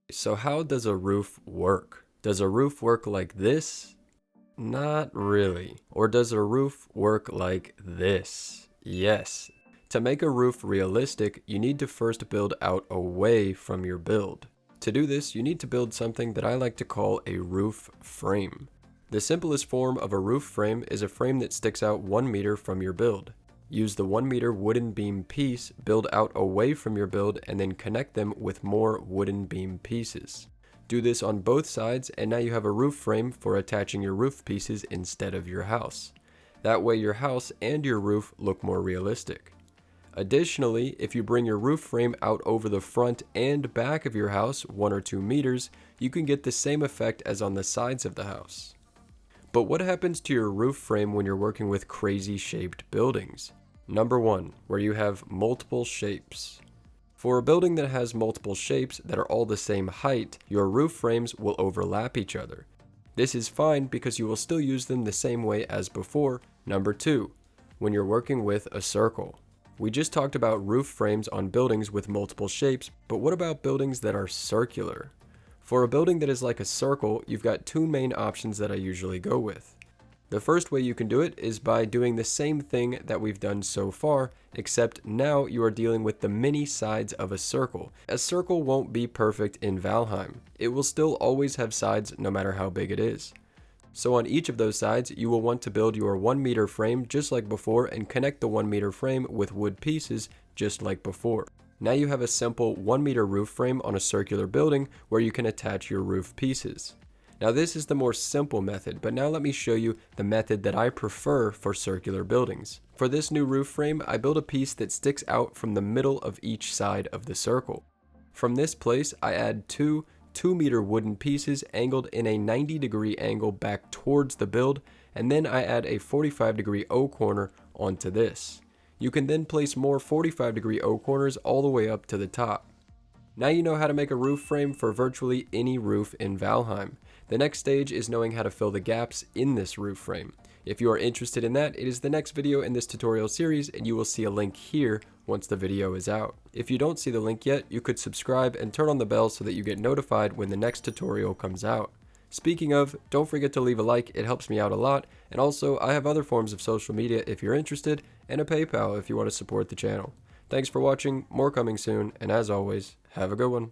So how does a roof work? Does a roof work like this? Not really. Or does a roof work like this? Yes. To make a roof realistic, you need to first build out away from your build. To do this, you need to build something that I like to call a roof frame. The simplest form of a roof frame is a frame that sticks out 1 meter from your build. Use the 1 meter wooden beam piece, build out away from your build, and then connect them with more wooden beam pieces. Do this on both sides, and now you have a roof frame for attaching your roof pieces instead of your house. That way your house and your roof look more realistic. Additionally, if you bring your roof frame out over the front and back of your house 1 or 2 meters, you can get the same effect as on the sides of the house. But what happens to your roof frame when you're working with crazy shaped buildings? Number 1, where you have multiple shapes. For a building that has multiple shapes that are all the same height, your roof frames will overlap each other. This is fine because you will still use them the same way as before. Number 2, when you're working with a circle. We just talked about roof frames on buildings with multiple shapes, but what about buildings that are circular? For a building that is like a circle, you've got 2 main options that I usually go with. The first way you can do it is by doing the same thing that we've done so far, except now you are dealing with the many sides of a circle. A circle won't be perfect in Valheim. It will still always have sides no matter how big it is. So on each of those sides, you will want to build your 1 meter frame just like before and connect the 1 meter frame with wood pieces just like before. Now you have a simple 1 meter roof frame on a circular building where you can attach your roof pieces. Now this is the more simple method, but now let me show you the method that I prefer for circular buildings. For this new roof frame, I build a piece that sticks out from the middle of each side of the circle. From this place, I add 2 2-meter wooden pieces angled in a 90-degree angle back towards the build, and then I add a 45-degree O-corner onto this. You can then place more 45-degree O-corners all the way up to the top. Now you know how to make a roof frame for virtually any roof in Valheim. The next stage is knowing how to fill the gaps in this roof frame. If you are interested in that, it is the next video in this tutorial series, and you will see a link here once the video is out. If you don't see the link yet, you could subscribe and turn on the bell so that you get notified when the next tutorial comes out. Speaking of, don't forget to leave a like, it helps me out a lot, and also I have other forms of social media if you're interested, and a PayPal if you want to support the channel. Thanks for watching, more coming soon, and as always, have a good one.